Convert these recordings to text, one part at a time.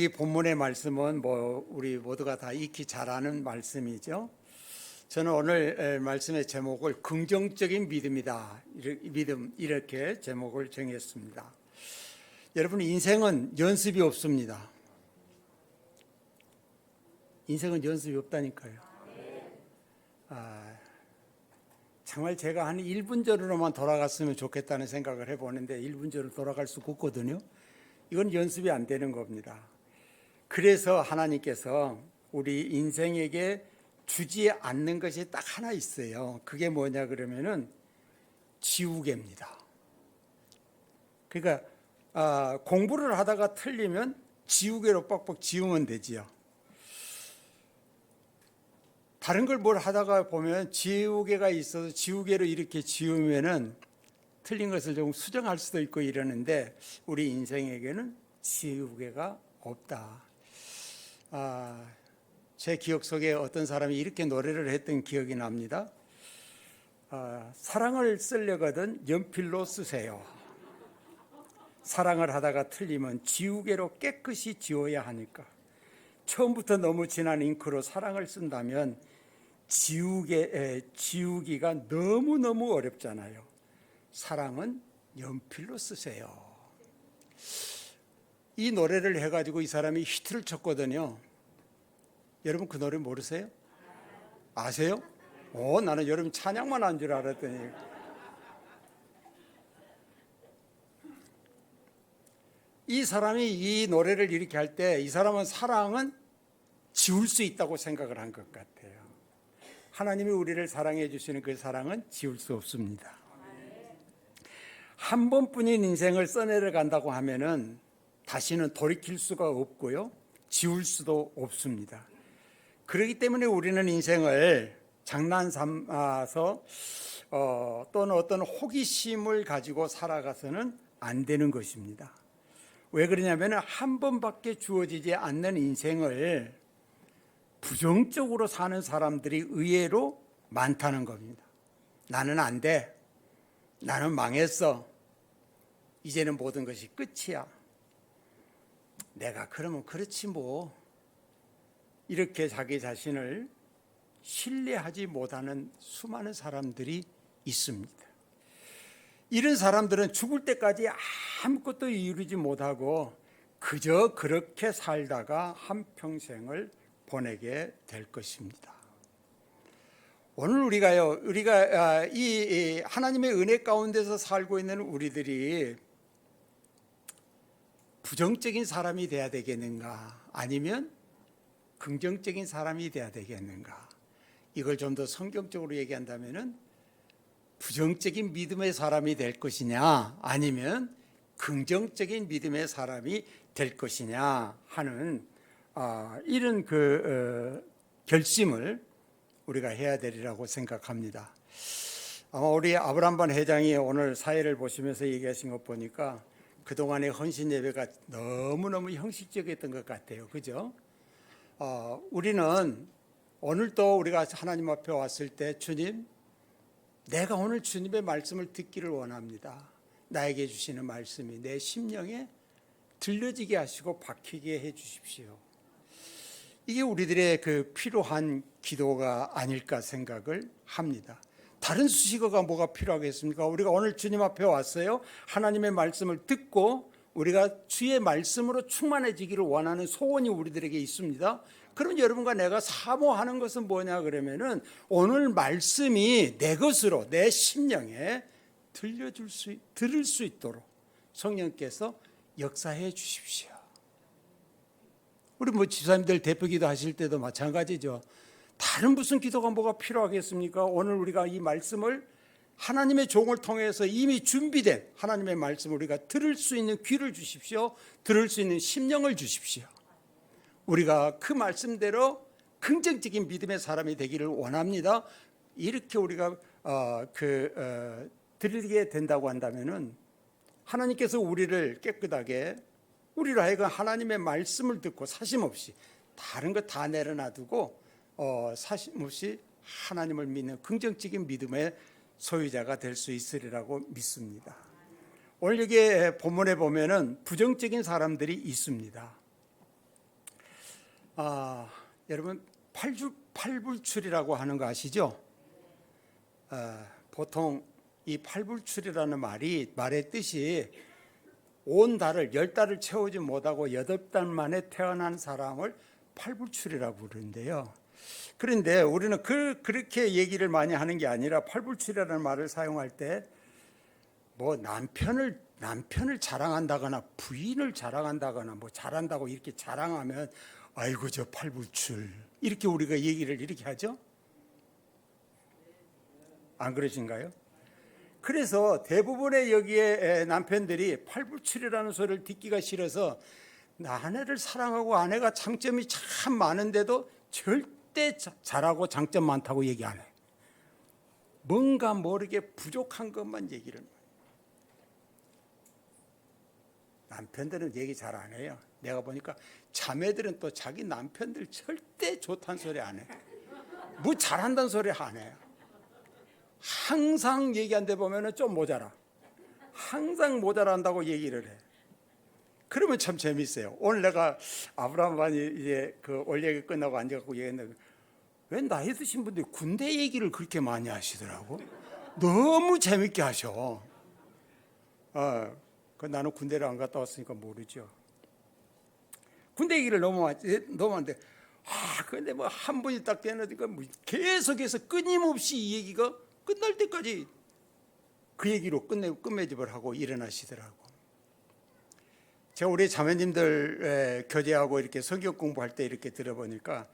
이 본문의 말씀은 우리 모두가 다 익히 잘 아는 말씀이죠. 저는 오늘 말씀의 제목을 긍정적인 믿음이다. 믿음 이렇게 제목을 정했습니다. 여러분, 인생은 연습이 없습니다. 인생은 연습이 없다니까요. 정말 제가 한 1분 전으로만 돌아갔으면 좋겠다는 생각을 해보는데 1분 전으로 돌아갈 수가 없거든요. 이건 연습이 안 되는 겁니다. 그래서 하나님께서 우리 인생에게 주지 않는 것이 딱 하나 있어요. 그게 뭐냐 그러면은 지우개입니다. 그러니까 공부를 하다가 틀리면 지우개로 뻑뻑 지우면 되지요. 다른 걸 뭘 하다가 보면 지우개가 있어서 지우개로 이렇게 지우면은 틀린 것을 좀 수정할 수도 있고 이러는데 우리 인생에게는 지우개가 없다. 제 기억 속에 어떤 사람이 이렇게 노래를 했던 기억이 납니다. 사랑을 쓰려거든 연필로 쓰세요. 사랑을 하다가 틀리면 지우개로 깨끗이 지워야 하니까. 처음부터 너무 진한 잉크로 사랑을 쓴다면 지우기가 너무너무 어렵잖아요. 사랑은 연필로 쓰세요. 이 노래를 해가지고 이 사람이 히트를 쳤거든요. 여러분 그 노래 모르세요? 아세요? 나는 여러분 찬양만 한 줄 알았더니. 이 사람이 이 노래를 이렇게 할 때 이 사람은 사랑은 지울 수 있다고 생각을 한 것 같아요. 하나님이 우리를 사랑해 주시는 그 사랑은 지울 수 없습니다. 한 번뿐인 인생을 써내려간다고 하면은 다시는 돌이킬 수가 없고요, 지울 수도 없습니다. 그렇기 때문에 우리는 인생을 장난 삼아서 또는 어떤 호기심을 가지고 살아가서는 안 되는 것입니다. 왜 그러냐면 한 번밖에 주어지지 않는 인생을 부정적으로 사는 사람들이 의외로 많다는 겁니다. 나는 안 돼. 나는 망했어. 이제는 모든 것이 끝이야. 내가 그러면 그렇지 뭐. 이렇게 자기 자신을 신뢰하지 못하는 수많은 사람들이 있습니다. 이런 사람들은 죽을 때까지 아무것도 이루지 못하고 그저 그렇게 살다가 한평생을 보내게 될 것입니다. 오늘 우리가 이 하나님의 은혜 가운데서 살고 있는 우리들이 부정적인 사람이 돼야 되겠는가, 아니면 긍정적인 사람이 돼야 되겠는가? 이걸 좀 더 성경적으로 얘기한다면은 부정적인 믿음의 사람이 될 것이냐, 아니면 긍정적인 믿음의 사람이 될 것이냐 하는 이런 결심을 우리가 해야 되리라고 생각합니다. 아마 우리 아브람반 회장이 오늘 사회를 보시면서 얘기하신 것 보니까 그동안의 헌신 예배가 너무너무 형식적이었던 것 같아요. 그죠? 우리는 오늘도 우리가 하나님 앞에 왔을 때, 주님, 내가 오늘 주님의 말씀을 듣기를 원합니다. 나에게 주시는 말씀이 내 심령에 들려지게 하시고 박히게 해 주십시오. 이게 우리들의 필요한 기도가 아닐까 생각을 합니다. 다른 수식어가 뭐가 필요하겠습니까? 우리가 오늘 주님 앞에 왔어요. 하나님의 말씀을 듣고 우리가 주의 말씀으로 충만해지기를 원하는 소원이 우리들에게 있습니다. 그럼 여러분과 내가 사모하는 것은 뭐냐 그러면은 오늘 말씀이 내 것으로 내 심령에 들을 수 있도록 성령께서 역사해 주십시오. 우리 집사님들 대표기도 하실 때도 마찬가지죠. 다른 무슨 기도가 뭐가 필요하겠습니까? 오늘 우리가 이 말씀을 하나님의 종을 통해서 이미 준비된 하나님의 말씀을 우리가 들을 수 있는 귀를 주십시오. 들을 수 있는 심령을 주십시오. 우리가 그 말씀대로 긍정적인 믿음의 사람이 되기를 원합니다. 이렇게 우리가 드리게 된다고 한다면은 하나님께서 우리를 깨끗하게, 우리로 하여금 하나님의 말씀을 듣고 사심없이 다른 거 다 내려놔두고 사심없이 하나님을 믿는 긍정적인 믿음의 소유자가 될 수 있으리라고 믿습니다. 오늘 여기 본문에 보면은 부정적인 사람들이 있습니다. 여러분 팔불출이라고 하는 거 아시죠? 보통 이 팔불출이라는 말의 뜻이 온 달을 10달을 채우지 못하고 8달 만에 태어난 사람을 팔불출이라고 부르는데요. 그런데 우리는 그렇게 얘기를 많이 하는 게 아니라 팔불출이라는 말을 사용할 때 뭐 남편을 자랑한다거나 부인을 자랑한다거나 뭐 잘한다고 이렇게 자랑하면 아이고 저 팔불출 이렇게 우리가 얘기를 이렇게 하죠? 안 그러신가요? 그래서 대부분의 여기에 남편들이 팔불출이라는 소리를 듣기가 싫어서 아내를 사랑하고 아내가 장점이 참 많은데도 절대 잘하고 장점 많다고 얘기 안 해. 뭔가 모르게 부족한 것만 얘기를 해요. 남편들은 얘기 잘 안 해요. 내가 보니까 자매들은 또 자기 남편들 절대 좋다는 소리 안 해. 뭐 잘한다는 소리 안 해요. 항상 얘기한데 보면은 좀 모자라. 항상 모자란다고 얘기를 해. 그러면 참 재밌어요. 오늘 내가 아브라함이 이제 그 올 얘기 끝나고 앉아갖고 얘기했는데 왜 나이 드신 분들이 군대 얘기를 그렇게 많이 하시더라고. 너무 재밌게 하셔. 나는 군대를 안 갔다 왔으니까 모르죠. 군대 얘기를 너무 하는데 근데 뭐 한 분이 딱 되니까 뭐 계속해서 끊임없이 이 얘기가 끝날 때까지 그 얘기로 끝맺음을 하고 일어나시더라고. 제가 우리 자매님들 교제하고 이렇게 성경 공부할 때 이렇게 들어보니까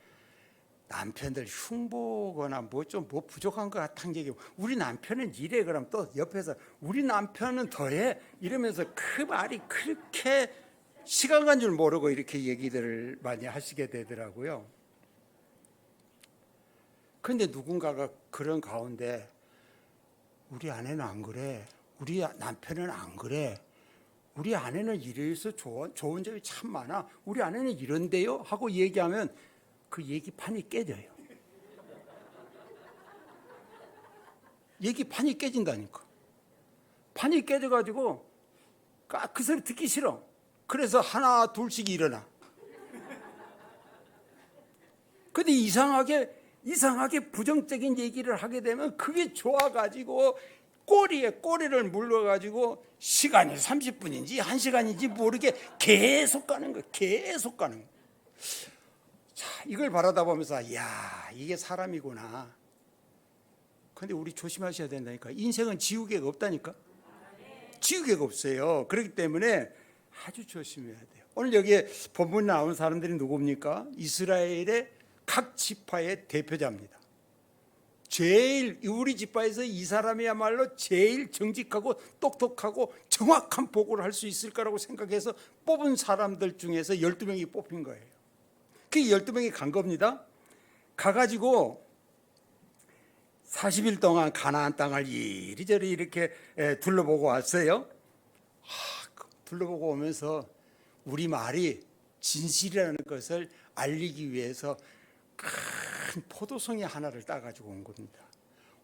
남편들 흉보거나 뭐 부족한 것 같은 얘기. 우리 남편은 이래 그럼 또 옆에서 우리 남편은 더해 이러면서 그 말이 그렇게 시간 간 줄 모르고 이렇게 얘기들을 많이 하시게 되더라고요. 그런데 누군가가 그런 가운데 우리 아내는 안 그래. 우리 남편은 안 그래. 우리 아내는 이래서 좋은 점이 참 많아. 우리 아내는 이런데요? 하고 얘기하면 그 얘기판이 깨져요. 얘기판이 깨진다니까. 판이 깨져가지고 그 소리 듣기 싫어. 그래서 하나 둘씩 일어나. 근데 이상하게 부정적인 얘기를 하게 되면 그게 좋아가지고 꼬리를 물러가지고 시간이 30분인지 1시간인지 모르게 계속 가는 거야. 계속 가는 거야. 자, 이걸 바라다 보면서 야, 이게 사람이구나. 근데 우리 조심하셔야 된다니까. 인생은 지우개가 없다니까. 지우개가 없어요. 그렇기 때문에 아주 조심해야 돼요. 오늘 여기에 본문에 나온 사람들이 누굽니까? 이스라엘의 각 지파의 대표자입니다. 우리 지파에서 이 사람이야말로 제일 정직하고 똑똑하고 정확한 보고를 할 수 있을 거라고 생각해서 뽑은 사람들 중에서 12명이 뽑힌 거예요. 그 12명이 간 겁니다. 가가지고 40일 동안 가나안 땅을 이리저리 이렇게 둘러보고 왔어요. 둘러보고 오면서 우리 말이 진실이라는 것을 알리기 위해서 큰 포도송이 하나를 따가지고 온 겁니다.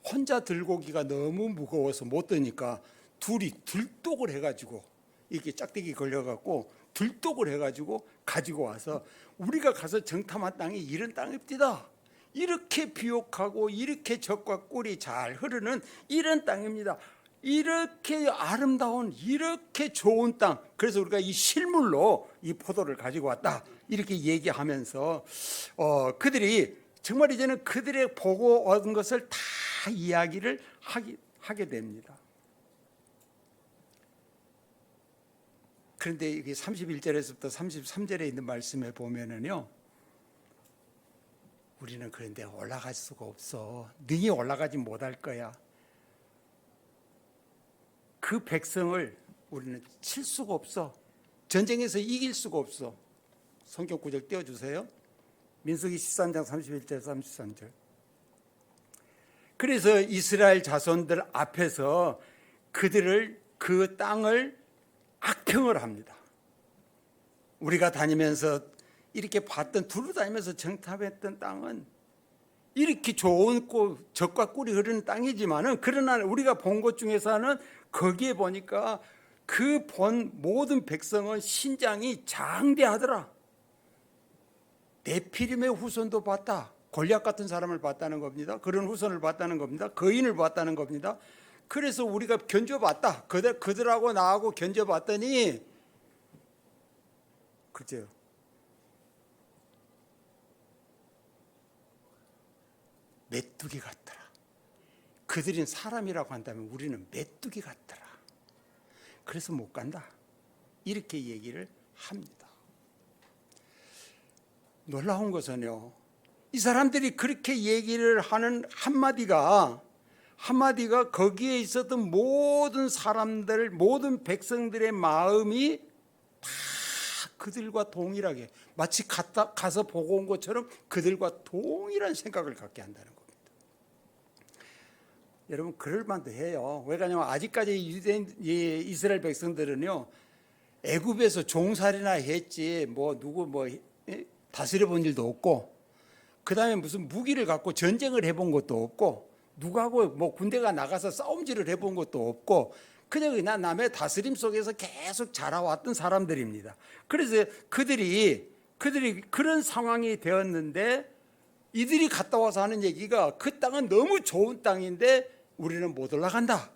혼자 들고 오기가 너무 무거워서 못 드니까 둘이 들독을 해가지고 이렇게 짝대기 걸려갖고 들독을 해가지고 가지고 와서 우리가 가서 정탐한 땅이 이런 땅입니다. 이렇게 비옥하고 이렇게 젖과 꿀이 잘 흐르는 이런 땅입니다. 이렇게 아름다운 이렇게 좋은 땅. 그래서 우리가 이 실물로 이 포도를 가지고 왔다. 이렇게 얘기하면서 그들이 정말 이제는 그들의 보고 얻은 것을 다 이야기를 하게 됩니다. 그런데 이게 31절에서부터 33절에 있는 말씀에 보면은요, 우리는 그런데 올라갈 수가 없어. 능히 올라가지 못할 거야. 그 백성을 우리는 칠 수가 없어. 전쟁에서 이길 수가 없어. 성경 구절 띄워주세요. 민수기 13장 31절 33절. 그래서 이스라엘 자손들 앞에서 그 땅을 악평을 합니다. 우리가 다니면서 이렇게 두루다니면서 정탐했던 땅은 이렇게 좋은 젖과 꿀이 흐르는 땅이지만은 그러나 우리가 본 것 중에서는 거기에 보니까 그 본 모든 백성은 신장이 장대하더라. 네피림의 후손도 봤다. 골리앗 같은 사람을 봤다는 겁니다. 그런 후손을 봤다는 겁니다. 거인을 봤다는 겁니다. 그래서 우리가 견뎌봤다. 그들하고 나하고 견뎌봤더니 그죠? 메뚜기 같더라. 그들은 사람이라고 한다면 우리는 메뚜기 같더라. 그래서 못 간다. 이렇게 얘기를 합니다. 놀라운 것은요, 이 사람들이 그렇게 얘기를 하는 한마디가 거기에 있었던 모든 사람들, 모든 백성들의 마음이 다 그들과 동일하게, 마치 가서 보고 온 것처럼 그들과 동일한 생각을 갖게 한다는 겁니다. 여러분, 그럴 만도 해요. 왜 그러냐면 아직까지 이스라엘 백성들은요, 애굽에서 종살이나 했지 누구 다스려 본 일도 없고, 그 다음에 무슨 무기를 갖고 전쟁을 해본 것도 없고, 누구하고 군대가 나가서 싸움질을 해본 것도 없고, 그냥 남의 다스림 속에서 계속 자라왔던 사람들입니다. 그래서 그들이 그런 상황이 되었는데, 이들이 갔다 와서 하는 얘기가 그 땅은 너무 좋은 땅인데 우리는 못 올라간다,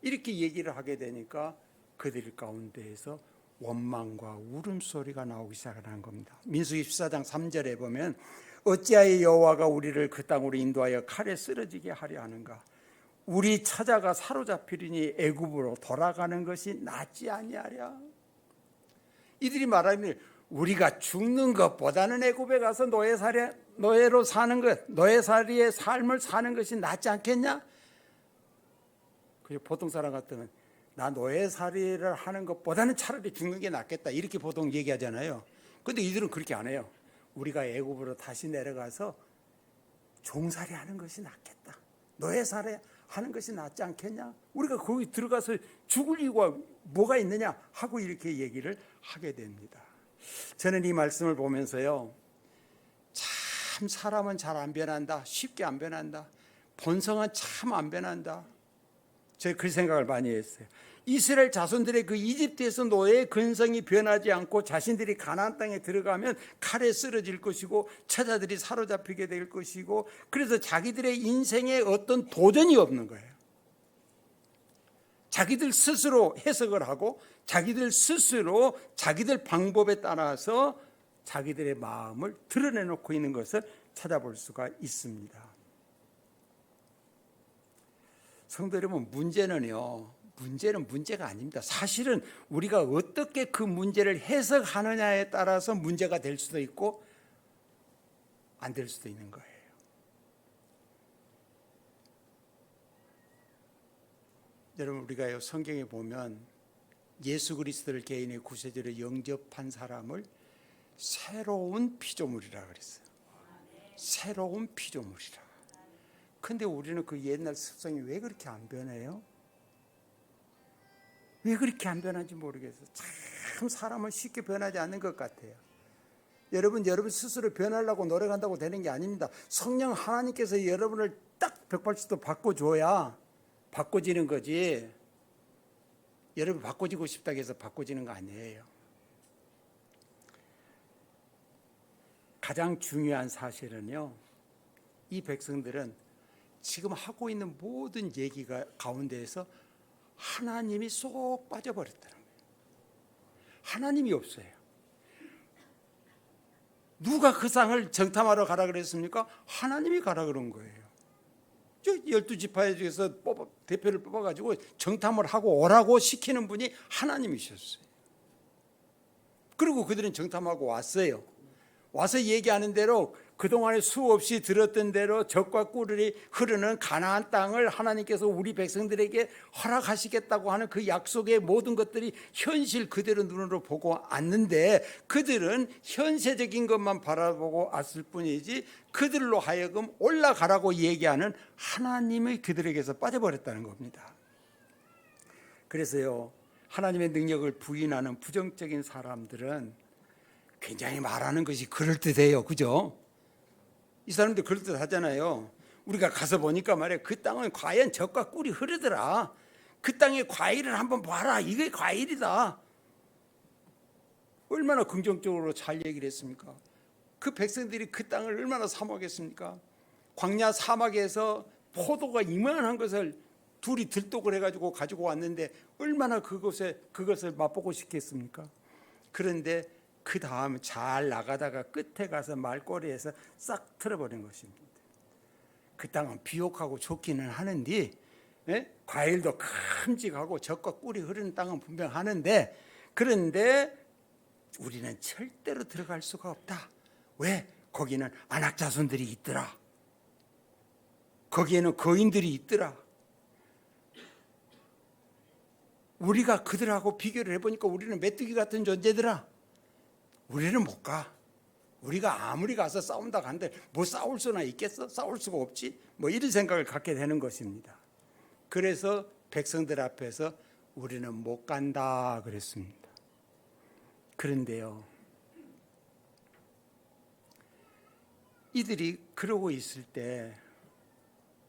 이렇게 얘기를 하게 되니까 그들 가운데에서 원망과 울음소리가 나오기 시작하는 겁니다. 민수기 14장 3절에 보면 어찌하여 여호와가 우리를 그 땅으로 인도하여 칼에 쓰러지게 하려 하는가? 우리 찾아가 사로잡히리니 애굽으로 돌아가는 것이 낫지 아니하랴. 이들이 말하면 우리가 죽는 것보다는 애굽에 가서 노예로 사는 것, 노예살이의 삶을 사는 것이 낫지 않겠냐? 보통 사람 같으면 나 노예살이를 하는 것보다는 차라리 죽는 게 낫겠다, 이렇게 보통 얘기하잖아요. 그런데 이들은 그렇게 안 해요. 우리가 애굽으로 다시 내려가서 종살이 하는 것이 낫겠다, 노예살이 하는 것이 낫지 않겠냐? 우리가 거기 들어가서 죽을 이유가 뭐가 있느냐 하고 이렇게 얘기를 하게 됩니다. 저는 이 말씀을 보면서요, 참 사람은 잘 안 변한다, 쉽게 안 변한다, 본성은 참 안 변한다, 제가 그 생각을 많이 했어요. 이스라엘 자손들의 그 이집트에서 노예의 근성이 변하지 않고 자신들이 가나안 땅에 들어가면 칼에 쓰러질 것이고 처자들이 사로잡히게 될 것이고, 그래서 자기들의 인생에 어떤 도전이 없는 거예요. 자기들 스스로 해석을 하고 자기들 스스로 자기들 방법에 따라서 자기들의 마음을 드러내놓고 있는 것을 찾아볼 수가 있습니다. 성도 여러분, 문제는 문제가 아닙니다. 사실은 우리가 어떻게 그 문제를 해석하느냐에 따라서 문제가 될 수도 있고 안 될 수도 있는 거예요. 여러분, 우리가 성경에 보면 예수 그리스도를 개인의 구세주로 영접한 사람을 새로운 피조물이라 그랬어요. 새로운 피조물이라. 근데 우리는 그 옛날 습성이 왜 그렇게 안 변해요? 왜 그렇게 안 변한지 모르겠어요. 참 사람은 쉽게 변하지 않는 것 같아요. 여러분 스스로 변하려고 노력한다고 되는 게 아닙니다. 성령 하나님께서 여러분을 딱 180도 바꿔줘야 바꿔지는 거지, 여러분 바꿔지고 싶다고 해서 바꿔지는 거 아니에요. 가장 중요한 사실은요, 이 백성들은 지금 하고 있는 모든 얘기가 가운데에서 하나님이 쏙 빠져버렸다는 거예요. 하나님이 없어요. 누가 그 상을 정탐하러 가라 그랬습니까? 하나님이 가라 그런 거예요. 12지파 중에서 대표를 뽑아가지고 정탐을 하고 오라고 시키는 분이 하나님이셨어요. 그리고 그들은 정탐하고 왔어요. 와서 얘기하는 대로 그동안에 수없이 들었던 대로 젖과 꿀이 흐르는 가나안 땅을 하나님께서 우리 백성들에게 허락하시겠다고 하는 그 약속의 모든 것들이 현실 그대로 눈으로 보고 왔는데, 그들은 현세적인 것만 바라보고 왔을 뿐이지 그들로 하여금 올라가라고 얘기하는 하나님의 그들에게서 빠져버렸다는 겁니다. 그래서요, 하나님의 능력을 부인하는 부정적인 사람들은 굉장히 말하는 것이 그럴듯해요. 그죠? 이 사람들 그럴듯하잖아요. 우리가 가서 보니까 말이에요, 그 땅은 과연 젖과 꿀이 흐르더라, 그 땅의 과일을 한번 봐라, 이게 과일이다. 얼마나 긍정적으로 잘 얘기를 했습니까? 그 백성들이 그 땅을 얼마나 사모하겠습니까? 광야 사막에서 포도가 이만한 것을 둘이 들독을 해가지고 가지고 왔는데 얼마나 그것을 맛보고 싶겠습니까? 그런데 그 다음 잘 나가다가 끝에 가서 말꼬리에서 싹 틀어버린 것입니다. 그 땅은 비옥하고 좋기는 하는데, 예? 과일도 큼직하고 젖과 꿀이 흐르는 땅은 분명하는데, 그런데 우리는 절대로 들어갈 수가 없다. 왜? 거기는 안악자손들이 있더라. 거기에는 거인들이 있더라. 우리가 그들하고 비교를 해보니까 우리는 메뚜기 같은 존재더라. 우리는 못 가. 우리가 아무리 가서 싸운다 간들 뭐 싸울 수나 있겠어? 싸울 수가 없지. 뭐 이런 생각을 갖게 되는 것입니다. 그래서 백성들 앞에서 우리는 못 간다 그랬습니다. 그런데요, 이들이 그러고 있을 때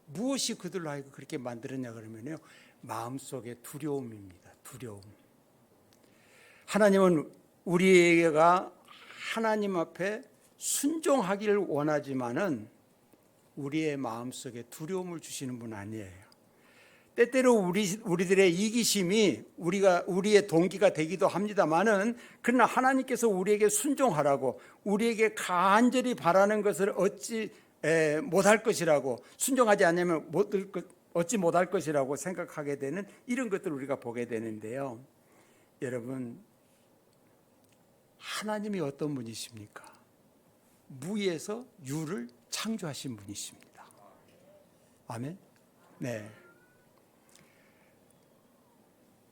무엇이 그들로 하여금 그렇게 만들었냐 그러면요, 마음속에 두려움입니다. 두려움. 하나님은 우리가 하나님 앞에 순종하기를 원하지만은 우리의 마음속에 두려움을 주시는 분 아니에요. 때때로 우리들의 이기심이 우리의 동기가 되기도 합니다만은, 그러나 하나님께서 우리에게 순종하라고, 우리에게 간절히 바라는 것을 얻지 못할 것이라고, 순종하지 않으면 얻지 못할 것이라고 생각하게 되는 이런 것들을 우리가 보게 되는데요. 여러분, 하나님이 어떤 분이십니까? 무에서 유를 창조하신 분이십니다. 아멘. 네.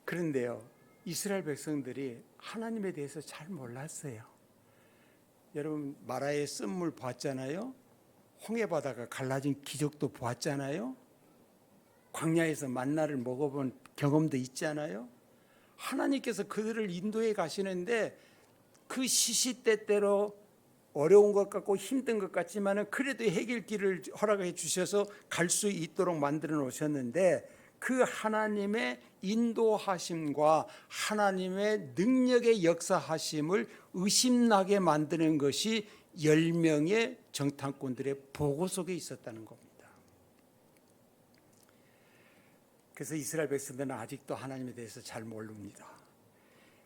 그런데요, 이스라엘 백성들이 하나님에 대해서 잘 몰랐어요. 여러분, 마라의 쓴물 봤잖아요. 홍해바다가 갈라진 기적도 보았잖아요. 광야에서 만나를 먹어본 경험도 있잖아요. 하나님께서 그들을 인도해 가시는데 그 시시때때로 어려운 것 같고 힘든 것 같지만은 그래도 해결길을 허락해 주셔서 갈 수 있도록 만들어 놓으셨는데, 그 하나님의 인도하심과 하나님의 능력의 역사하심을 의심나게 만드는 것이 10명의 정탐꾼들의 보고 속에 있었다는 겁니다. 그래서 이스라엘 백성들은 아직도 하나님에 대해서 잘 모릅니다.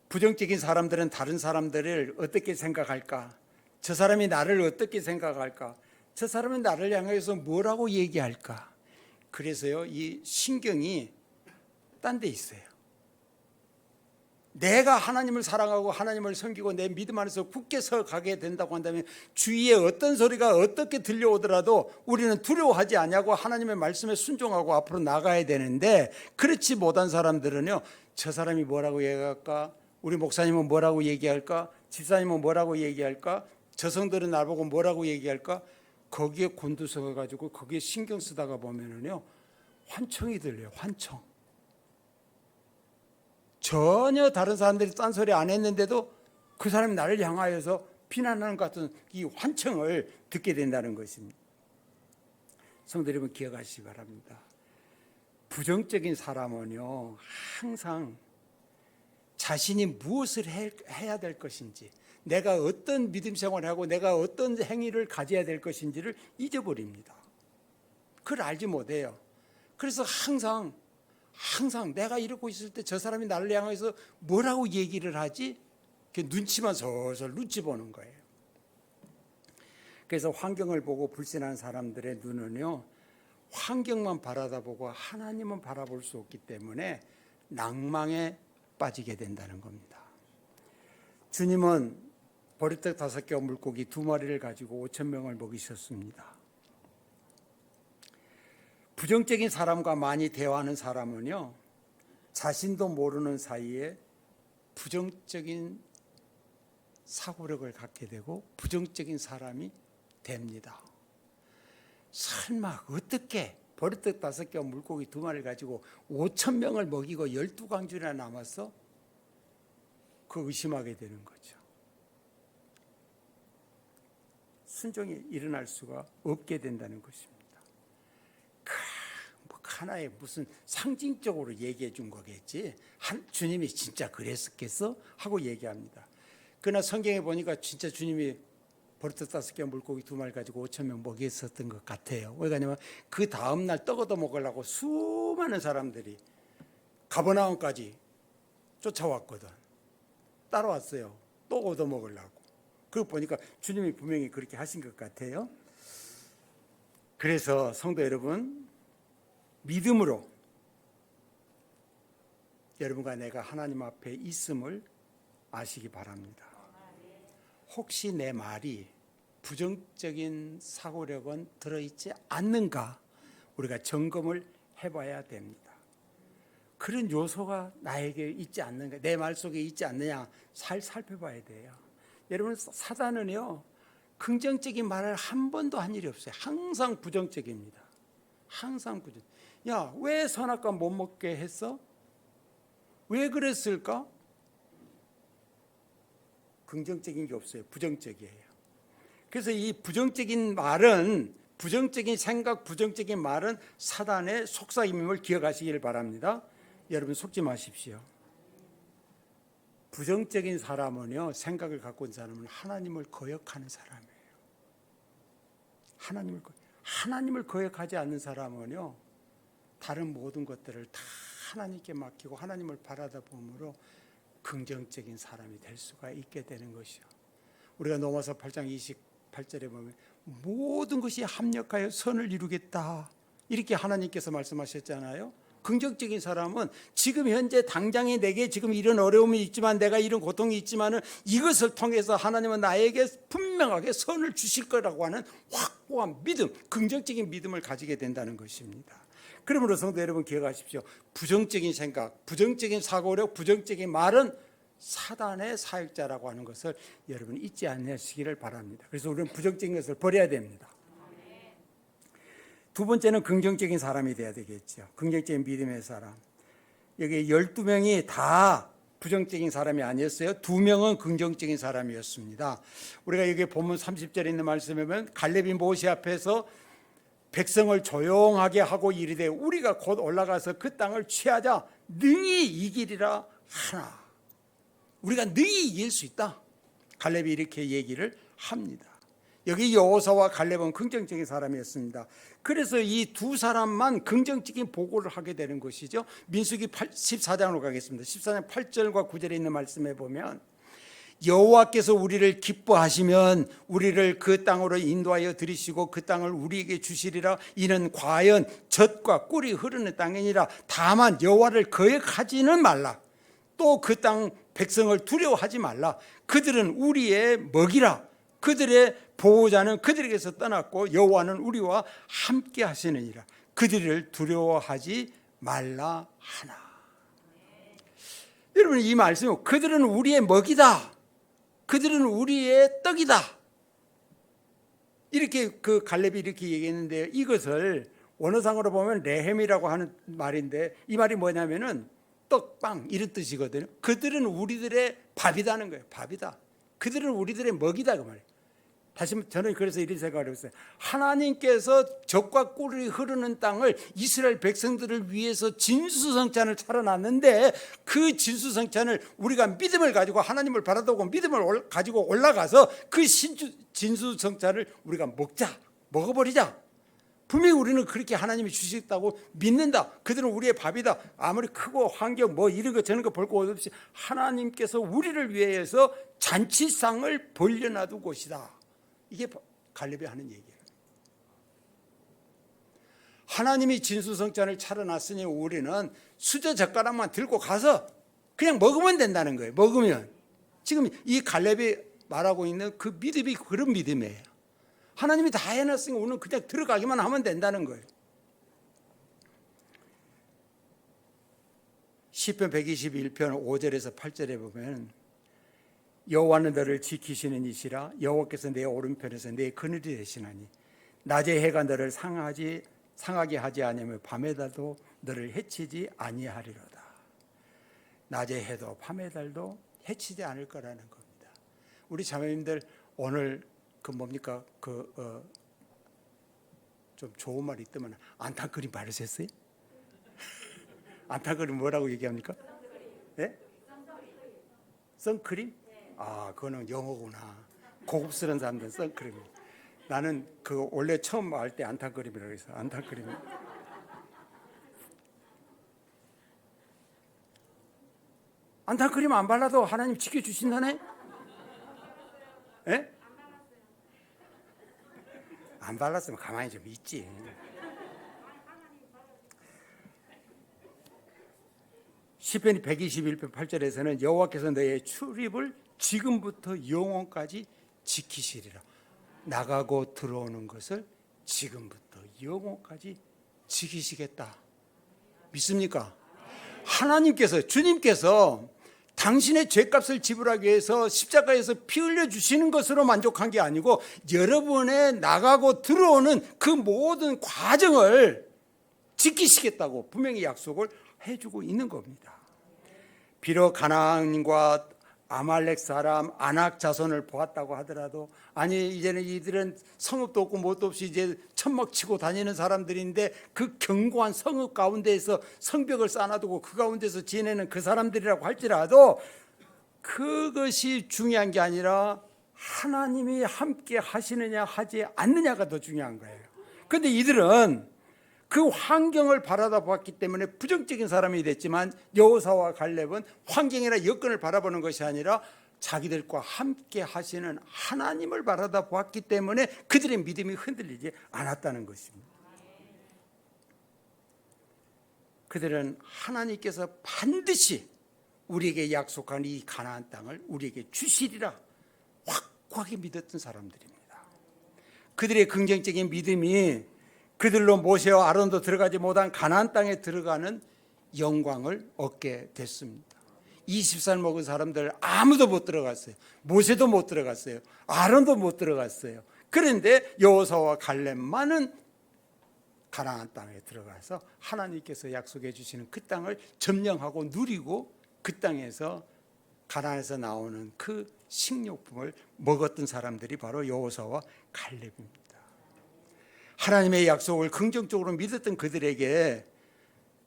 부정적인 사람들은 다른 사람들을 어떻게 생각할까? 저 사람이 나를 어떻게 생각할까? 저 사람은 나를 향해서 뭐라고 얘기할까? 그래서요, 이 신경이 딴 데 있어요. 내가 하나님을 사랑하고 하나님을 섬기고 내 믿음 안에서 굳게 서 가게 된다고 한다면 주위에 어떤 소리가 어떻게 들려오더라도 우리는 두려워하지 않냐고 하나님의 말씀에 순종하고 앞으로 나가야 되는데, 그렇지 못한 사람들은요, 저 사람이 뭐라고 얘기할까? 우리 목사님은 뭐라고 얘기할까? 집사님은 뭐라고 얘기할까? 저성들은 나보고 뭐라고 얘기할까? 거기에 곤두서 가지고 거기에 신경 쓰다가 보면은요, 환청이 들려요. 환청. 전혀 다른 사람들이 딴소리 안 했는데도 그 사람이 나를 향하여서 비난하는 것 같은 이 환청을 듣게 된다는 것입니다. 성도 여러분, 기억하시기 바랍니다. 부정적인 사람은요, 항상 자신이 무엇을 해야 될 것인지, 내가 어떤 믿음 생활을 하고 내가 어떤 행위를 가져야 될 것인지를 잊어버립니다. 그걸 알지 못해요. 그래서 항상 내가 이러고 있을 때 저 사람이 나를 향해서 뭐라고 얘기를 하지? 눈치만 솔솔 눈치 보는 거예요. 그래서 환경을 보고 불신한 사람들의 눈은요, 환경만 바라다보고 하나님은 바라볼 수 없기 때문에 낭망에 빠지게 된다는 겁니다. 주님은 보리떡 5개와 물고기 2마리를 가지고 5,000명을 먹이셨습니다. 부정적인 사람과 많이 대화하는 사람은요, 자신도 모르는 사이에 부정적인 사고력을 갖게 되고 부정적인 사람이 됩니다. 설마 어떻게 보리떡 5개와 물고기 2마리를 가지고 5,000명을 먹이고 12광주나 남았어? 그 의심하게 되는 거죠. 순종이 일어날 수가 없게 된다는 것입니다. 하나의 무슨 상징적으로 얘기해 준 거겠지, 주님이 진짜 그랬었겠어? 하고 얘기합니다. 그러나 성경에 보니까 진짜 주님이 버릇 5개 물고기 2마리 가지고 5천 명 먹였었던 것 같아요. 왜냐하면 그 다음날 떡 얻어 먹으려고 수많은 사람들이 가버나움까지 쫓아왔거든. 따라왔어요. 또 얻어 먹으려고. 그거 보니까 주님이 분명히 그렇게 하신 것 같아요. 그래서 성도 여러분, 믿음으로 여러분과 내가 하나님 앞에 있음을 아시기 바랍니다. 혹시 내 말이 부정적인 사고력은 들어있지 않는가 우리가 점검을 해봐야 됩니다. 그런 요소가 나에게 있지 않는가, 내 말 속에 있지 않느냐 잘 살펴봐야 돼요. 여러분, 사단은요 긍정적인 말을 한 번도 한 일이 없어요. 항상 부정적입니다. 항상 부정. 야, 왜 선악과 못 먹게 했어? 왜 그랬을까? 긍정적인 게 없어요. 부정적이에요. 그래서 이 부정적인 말은, 부정적인 생각, 부정적인 말은 사단의 속삭임임을 기억하시길 바랍니다. 여러분, 속지 마십시오. 부정적인 사람은요, 생각을 갖고 있는 사람은 하나님을 거역하는 사람이에요. 하나님을 거역하지 않는 사람은요, 다른 모든 것들을 다 하나님께 맡기고 하나님을 바라다 보므로 긍정적인 사람이 될 수가 있게 되는 것이요. 우리가 로마서 8장 28절에 보면 모든 것이 합력하여 선을 이루겠다, 이렇게 하나님께서 말씀하셨잖아요. 긍정적인 사람은 지금 현재 당장에 내게 지금 이런 어려움이 있지만, 내가 이런 고통이 있지만은 이것을 통해서 하나님은 나에게 분명하게 선을 주실 거라고 하는 확고한 믿음, 긍정적인 믿음을 가지게 된다는 것입니다. 그러므로 성도 여러분, 기억하십시오. 부정적인 생각, 부정적인 사고력, 부정적인 말은 사단의 사역자라고 하는 것을 여러분 잊지 않으시기를 바랍니다. 그래서 우리는 부정적인 것을 버려야 됩니다. 두 번째는 긍정적인 사람이 돼야 되겠죠. 긍정적인 믿음의 사람. 여기 12명이 다 부정적인 사람이 아니었어요. 2명은 긍정적인 사람이었습니다. 우리가 여기 본문 30절에 있는 말씀에 보면 갈렙이 모세 앞에서 백성을 조용하게 하고 이르되 우리가 곧 올라가서 그 땅을 취하자 능히 이기리라 하나. 우리가 능히 이길 수 있다. 갈렙이 이렇게 얘기를 합니다. 여기 여호사와 갈렙은 긍정적인 사람이었습니다. 그래서 이 두 사람만 긍정적인 보고를 하게 되는 것이죠. 민수기 14장으로 가겠습니다. 14장 8절과 9절에 있는 말씀에 보면 여호와께서 우리를 기뻐하시면 우리를 그 땅으로 인도하여 들이시고 그 땅을 우리에게 주시리라. 이는 과연 젖과 꿀이 흐르는 땅이니라. 다만 여호와를 거역하지는 말라. 또 그 땅 백성을 두려워하지 말라. 그들은 우리의 먹이라. 그들의 보호자는 그들에게서 떠났고 여호와는 우리와 함께 하시느니라. 그들을 두려워하지 말라 하나. 여러분, 이 말씀은 그들은 우리의 먹이다, 그들은 우리의 떡이다, 이렇게 그 갈렙이 이렇게 얘기했는데요. 이것을 원어상으로 보면 레헴이라고 하는 말인데, 이 말이 뭐냐면은 떡, 빵 이런 뜻이거든요. 그들은 우리들의 밥이다는 거예요. 밥이다. 그들은 우리들의 먹이다, 그 말이에요. 다시 저는 그래서 이런 생각을 했어요. 하나님께서 젖과 꿀이 흐르는 땅을 이스라엘 백성들을 위해서 진수성찬을 차려놨는데, 그 진수성찬을 우리가 믿음을 가지고 하나님을 바라보고 믿음을 가지고 올라가서 그 진수성찬을 우리가 먹어버리자. 분명히 우리는 그렇게 하나님이 주셨다고 믿는다. 그들은 우리의 밥이다. 아무리 크고 환경 뭐 이런 거 저런 거 볼 것 없이 하나님께서 우리를 위해서 잔치상을 벌려놔둔 곳이다. 이게 갈렙이 하는 얘기예요. 하나님이 진수성찬을 차려놨으니 우리는 수저 젓가락만 들고 가서 그냥 먹으면 된다는 거예요. 먹으면. 지금 이 갈렙이 말하고 있는 그 믿음이 그런 믿음이에요. 하나님이 다 해놨으니 우리는 그냥 들어가기만 하면 된다는 거예요. 시편 121편 5절에서 8절에 보면 여호와는 너를 지키시는 이시라. 여호와께서 내 오른편에서 내 그늘이 되시나니 낮에 해가 너를 상하게 하지 아니하며 밤의 달도 너를 해치지 아니하리로다. 낮의 해도 밤의 달도 해치지 않을 거라는 겁니다. 우리 자매님들 오늘 뭡니까 좀 좋은 말이 있다면 안타 그림 바르셨어요? 안타 그림 뭐라고 얘기합니까? 예? 선크림? 아, 그거는 영어구나. 고급스러운 사람들은 선크림. 나는 그 원래 처음 할 때 안타크림이라고 해서 안타크림. 안타크림 안 발라도 하나님 지켜주신다네? 예? 안 발랐으면 가만히 좀 있지. 시편 121편 8절에서는 여호와께서 너의 출입을 지금부터 영원까지 지키시리라. 나가고 들어오는 것을 지금부터 영원까지 지키시겠다. 믿습니까? 하나님께서, 주님께서 당신의 죄값을 지불하기 위해서 십자가에서 피 흘려주시는 것으로 만족한 게 아니고 여러분의 나가고 들어오는 그 모든 과정을 지키시겠다고 분명히 약속을 해주고 있는 겁니다. 비록 가나안과 아말렉 사람 아낙 자손을 보았다고 하더라도, 아니 이제는 이들은 성읍도 없고 뭣도 없이 이제 천막치고 다니는 사람들인데 그 견고한 성읍 가운데에서 성벽을 쌓아두고 그 가운데서 지내는 그 사람들이라고 할지라도 그것이 중요한 게 아니라 하나님이 함께 하시느냐 하지 않느냐가 더 중요한 거예요. 그런데 이들은 그 환경을 바라다 보았기 때문에 부정적인 사람이 됐지만, 여호사와 갈렙은 환경이나 여건을 바라보는 것이 아니라 자기들과 함께 하시는 하나님을 바라다 보았기 때문에 그들의 믿음이 흔들리지 않았다는 것입니다. 그들은 하나님께서 반드시 우리에게 약속한 이 가나안 땅을 우리에게 주시리라 확고하게 믿었던 사람들입니다. 그들의 긍정적인 믿음이 그들로 모세와 아론도 들어가지 못한 가나안 땅에 들어가는 영광을 얻게 됐습니다. 20살 먹은 사람들 아무도 못 들어갔어요. 모세도 못 들어갔어요. 아론도 못 들어갔어요. 그런데 여호사와 갈렙만은 가나안 땅에 들어가서 하나님께서 약속해 주시는 그 땅을 점령하고 누리고 그 땅에서 가나안에서 나오는 그 식료품을 먹었던 사람들이 바로 여호사와 갈렙입니다. 하나님의 약속을 긍정적으로 믿었던 그들에게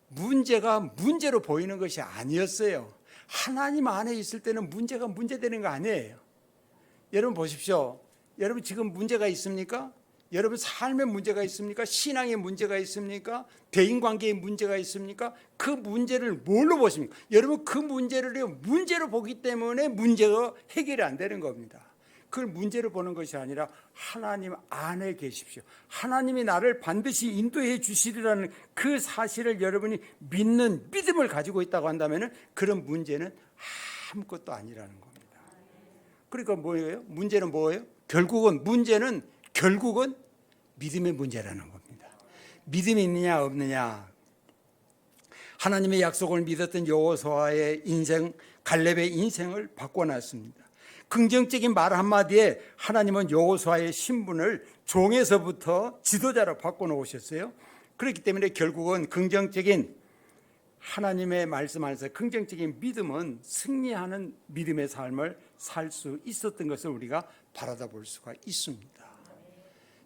문제가 문제로 보이는 것이 아니었어요. 하나님 안에 있을 때는 문제가 문제되는 거 아니에요. 여러분 보십시오. 여러분 지금 문제가 있습니까? 여러분 삶에 문제가 있습니까? 신앙에 문제가 있습니까? 대인관계에 문제가 있습니까? 그 문제를 뭘로 보십니까? 여러분 그 문제를 문제로 보기 때문에 문제가 해결이 안 되는 겁니다. 그걸 문제로 보는 것이 아니라 하나님 안에 계십시오. 하나님이 나를 반드시 인도해 주시리라는 그 사실을 여러분이 믿는 믿음을 가지고 있다고 한다면 그런 문제는 아무것도 아니라는 겁니다. 그러니까 뭐예요? 문제는 뭐예요? 문제는 결국은 믿음의 문제라는 겁니다. 믿음이 있느냐 없느냐. 하나님의 약속을 믿었던 여호수아의 인생, 갈렙의 인생을 바꿔놨습니다. 긍정적인 말 한마디에 하나님은 여호수아의 신분을 종에서부터 지도자로 바꿔놓으셨어요. 그렇기 때문에 결국은 긍정적인 하나님의 말씀 안에서 긍정적인 믿음은 승리하는 믿음의 삶을 살 수 있었던 것을 우리가 바라다 볼 수가 있습니다.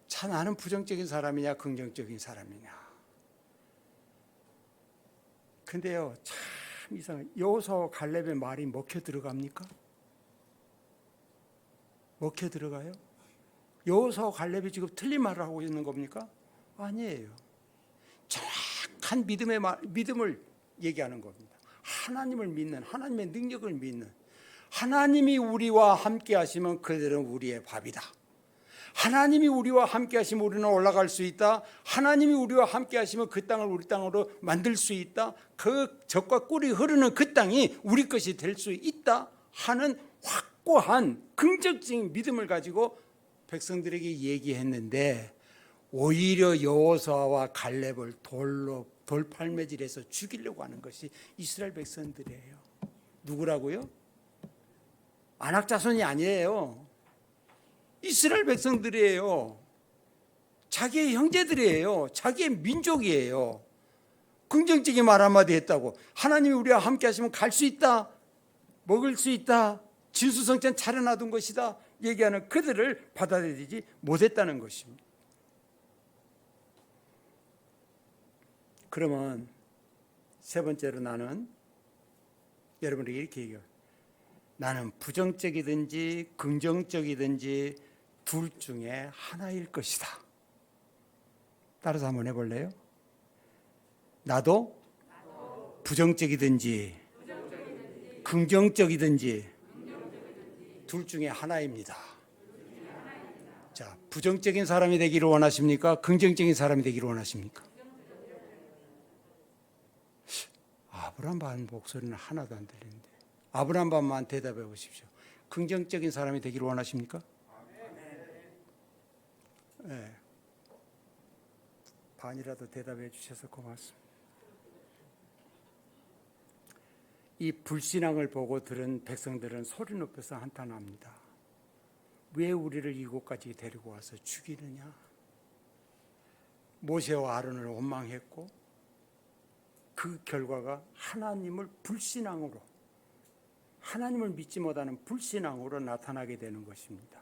자, 나는 부정적인 사람이냐 긍정적인 사람이냐. 근데요, 참 이상해요. 여호수아와 갈렙의 말이 먹혀 들어갑니까? 먹혀 들어가요? 여호수아와 갈렙이 지금 틀린 말을 하고 있는 겁니까? 아니에요. 정확한 믿음을 얘기하는 겁니다. 하나님을 믿는, 하나님의 능력을 믿는, 하나님이 우리와 함께 하시면 그들은 우리의 밥이다. 하나님이 우리와 함께 하시면 우리는 올라갈 수 있다. 하나님이 우리와 함께 하시면 그 땅을 우리 땅으로 만들 수 있다. 그 젖과 꿀이 흐르는 그 땅이 우리 것이 될 수 있다 하는 확고한 긍정적인 믿음을 가지고 백성들에게 얘기했는데, 오히려 여호수아와 갈렙을 돌팔매질해서 죽이려고 하는 것이 이스라엘 백성들이에요. 누구라고요? 아낙 자손이 아니에요. 이스라엘 백성들이에요. 자기의 형제들이에요. 자기의 민족이에요. 긍정적인 말 한마디 했다고. 하나님이 우리와 함께 하시면 갈 수 있다. 먹을 수 있다. 진수성찬 차려놔둔 것이다. 얘기하는 그들을 받아들이지 못했다는 것입니다. 그러면 세 번째로 나는 여러분에게 이렇게 얘기해요. 나는 부정적이든지 긍정적이든지 둘 중에 하나일 것이다. 따라서 한번 해볼래요? 나도 부정적이든지 긍정적이든지 둘 중에 하나입니다. 자, 부정적인 사람이 되기를 원하십니까? 긍정적인 사람이 되기를 원하십니까? 아브라함 반 목소리는 하나도 안 들리는데 아브라함 반만 대답해 보십시오. 긍정적인 사람이 되기를 원하십니까? 네. 반이라도 대답해 주셔서 고맙습니다. 이 불신앙을 보고 들은 백성들은 소리 높여서 한탄합니다. 왜 우리를 이곳까지 데리고 와서 죽이느냐? 모세와 아론을 원망했고 그 결과가 하나님을 불신앙으로, 하나님을 믿지 못하는 불신앙으로 나타나게 되는 것입니다.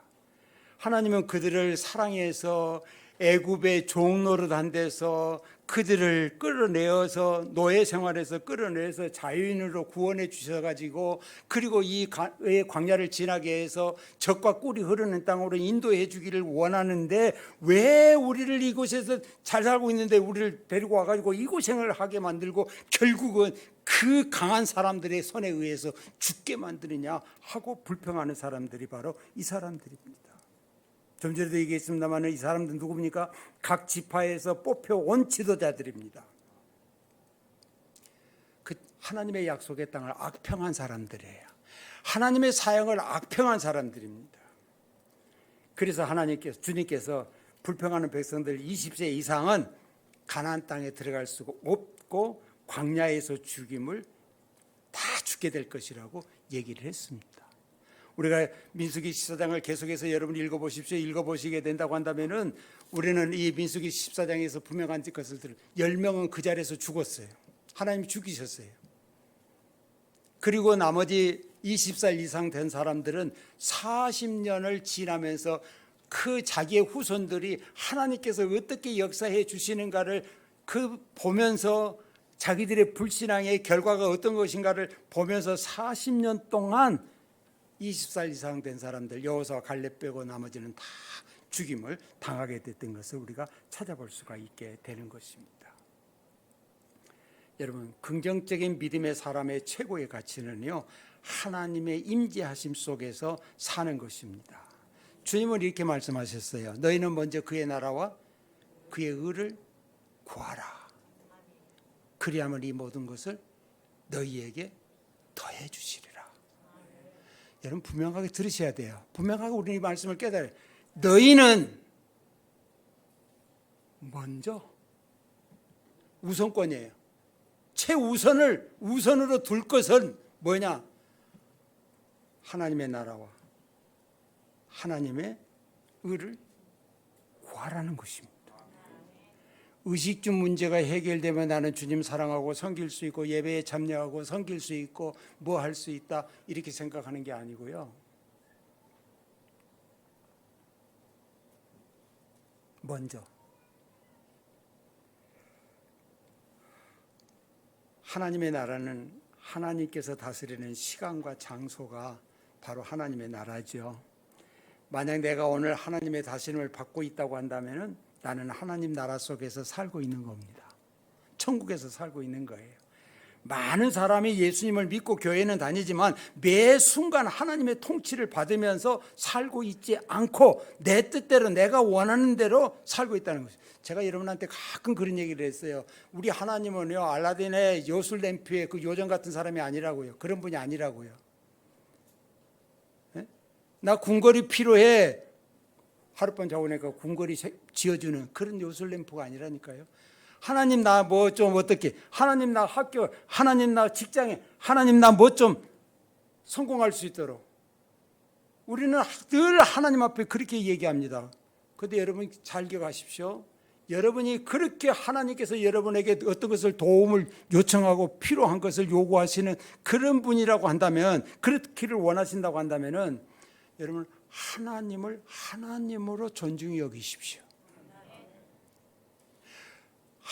하나님은 그들을 사랑해서 애굽의 종노릇한 데서 그들을 끌어내어서 노예 생활에서 끌어내서 자유인으로 구원해 주셔가지고 그리고 이 광야를 지나게 해서 젖과 꿀이 흐르는 땅으로 인도해 주기를 원하는데 왜 우리를 이곳에서 잘 살고 있는데 우리를 데리고 와가지고 이 고생을 하게 만들고 결국은 그 강한 사람들의 손에 의해서 죽게 만드느냐 하고 불평하는 사람들이 바로 이 사람들입니다. 좀 전에도 얘기했습니다만 이 사람들은 누굽니까? 각 지파에서 뽑혀온 지도자들입니다. 그 하나님의 약속의 땅을 악평한 사람들이에요. 하나님의 사역을 악평한 사람들입니다. 그래서 주님께서 불평하는 백성들 20세 이상은 가나안 땅에 들어갈 수가 없고 광야에서 죽임을 다 죽게 될 것이라고 얘기를 했습니다. 우리가 민수기 14장을 계속해서 여러분이 읽어보십시오. 읽어보시게 된다고 한다면은 우리는 이 민수기 14장에서 분명한 것을 들은 10명은 그 자리에서 죽었어요. 하나님이 죽이셨어요. 그리고 나머지 20살 이상 된 사람들은 40년을 지나면서 그 자기의 후손들이 하나님께서 어떻게 역사해 주시는가를 보면서 자기들의 불신앙의 결과가 어떤 것인가를 보면서 40년 동안 20살 이상 된 사람들 여호수아와 갈렙 빼고 나머지는 다 죽임을 당하게 됐던 것을 우리가 찾아볼 수가 있게 되는 것입니다. 여러분, 긍정적인 믿음의 사람의 최고의 가치는요, 하나님의 임재하심 속에서 사는 것입니다. 주님은 이렇게 말씀하셨어요. 너희는 먼저 그의 나라와 그의 의를 구하라. 그리하면 이 모든 것을 너희에게 더해 주시리라. 여러분 분명하게 들으셔야 돼요. 분명하게 우리는 이 말씀을 깨달아요. 너희는 먼저 우선권이에요. 최우선을 우선으로 둘 것은 뭐냐? 하나님의 나라와 하나님의 의를 구하라는 것입니다. 의식주 문제가 해결되면 나는 주님 사랑하고 섬길 수 있고 예배에 참여하고 섬길 수 있고 뭐 할 수 있다 이렇게 생각하는 게 아니고요. 먼저 하나님의 나라는 하나님께서 다스리는 시간과 장소가 바로 하나님의 나라죠. 만약 내가 오늘 하나님의 다스림을 받고 있다고 한다면은 나는 하나님 나라 속에서 살고 있는 겁니다. 천국에서 살고 있는 거예요. 많은 사람이 예수님을 믿고 교회는 다니지만 매 순간 하나님의 통치를 받으면서 살고 있지 않고 내 뜻대로 내가 원하는 대로 살고 있다는 거죠. 제가 여러분한테 가끔 그런 얘기를 했어요. 우리 하나님은요, 알라딘의 요술램프의 그 요정 같은 사람이 아니라고요. 그런 분이 아니라고요. 네? 나 궁궐이 필요해. 하룻밤 자고 나니까 궁궐이 지어주는 그런 요술램프가 아니라니까요. 하나님 나 뭐 좀 어떻게, 하나님 나 학교, 하나님 나 직장에, 하나님 나 뭐 좀 성공할 수 있도록 우리는 늘 하나님 앞에 그렇게 얘기합니다. 그런데 여러분 잘 기억하십시오. 여러분이 그렇게 하나님께서 여러분에게 어떤 것을 도움을 요청하고 필요한 것을 요구하시는 그런 분이라고 한다면, 그렇기를 원하신다고 한다면은 여러분 하나님을 하나님으로 존중히 여기십시오.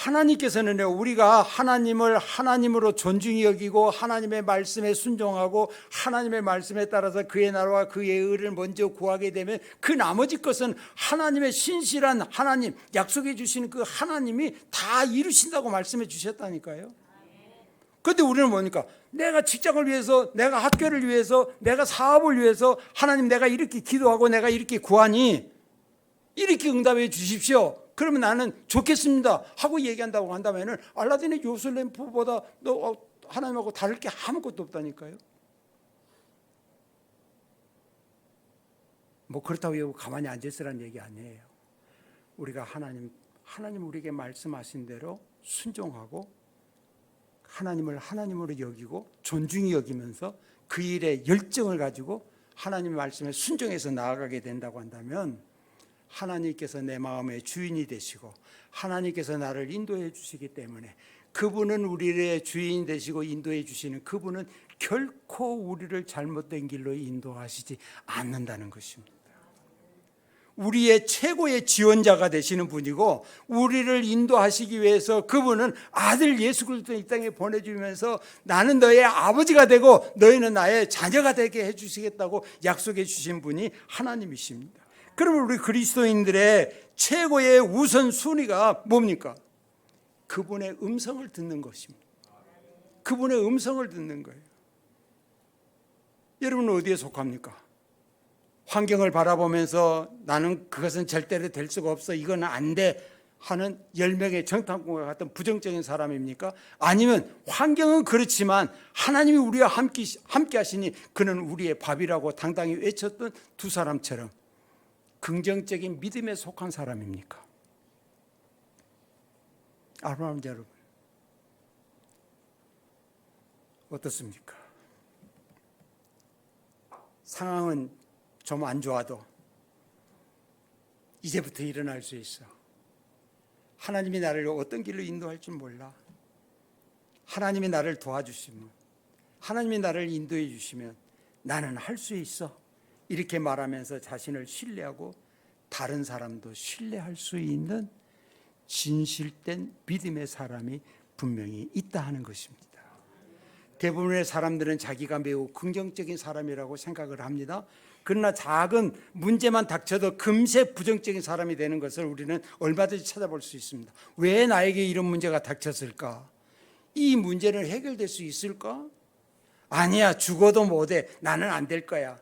하나님께서는요, 우리가 하나님을 하나님으로 존중히 여기고 하나님의 말씀에 순종하고 하나님의 말씀에 따라서 그의 나라와 그의 의를 먼저 구하게 되면 그 나머지 것은 하나님의 신실한 하나님, 약속해 주시는 그 하나님이 다 이루신다고 말씀해 주셨다니까요. 그런데 우리는 뭡니까? 내가 직장을 위해서, 내가 학교를 위해서, 내가 사업을 위해서 하나님 내가 이렇게 기도하고 내가 이렇게 구하니 이렇게 응답해 주십시오. 그러면 나는 좋겠습니다 하고 얘기한다고 한다면 알라딘의 요술 램프보다 너 하나님하고 다를 게 아무것도 없다니까요. 뭐 그렇다고 가만히 앉아있으라는 얘기 아니에요. 우리가 하나님 우리에게 말씀하신 대로 순종하고 하나님을 하나님으로 여기고 존중히 여기면서 그 일에 열정을 가지고 하나님의 말씀에 순종해서 나아가게 된다고 한다면 하나님께서 내 마음의 주인이 되시고 하나님께서 나를 인도해 주시기 때문에 그분은 우리의 주인 되시고 인도해 주시는 그분은 결코 우리를 잘못된 길로 인도하시지 않는다는 것입니다. 우리의 최고의 지원자가 되시는 분이고 우리를 인도하시기 위해서 그분은 아들 예수 그리스도를 이 땅에 보내주면서 나는 너의 아버지가 되고 너희는 나의 자녀가 되게 해주시겠다고 약속해 주신 분이 하나님이십니다. 그러면 우리 그리스도인들의 최고의 우선순위가 뭡니까? 그분의 음성을 듣는 것입니다. 그분의 음성을 듣는 거예요. 여러분은 어디에 속합니까? 환경을 바라보면서 나는 그것은 절대로 될 수가 없어, 이건 안 돼 하는 10명의 정탐꾼과 같은 부정적인 사람입니까? 아니면 환경은 그렇지만 하나님이 우리와 함께 하시니 그는 우리의 밥이라고 당당히 외쳤던 두 사람처럼 긍정적인 믿음에 속한 사람입니까? 아브라함 여러분 어떻습니까? 상황은 좀 안 좋아도 이제부터 일어날 수 있어. 하나님이 나를 어떤 길로 인도할 줄 몰라. 하나님이 나를 도와주시면, 하나님이 나를 인도해 주시면 나는 할 수 있어. 이렇게 말하면서 자신을 신뢰하고 다른 사람도 신뢰할 수 있는 진실된 믿음의 사람이 분명히 있다 하는 것입니다. 대부분의 사람들은 자기가 매우 긍정적인 사람이라고 생각을 합니다. 그러나 작은 문제만 닥쳐도 금세 부정적인 사람이 되는 것을 우리는 얼마든지 찾아볼 수 있습니다. 왜 나에게 이런 문제가 닥쳤을까? 이 문제는 해결될 수 있을까? 아니야, 죽어도 못해. 나는 안 될 거야.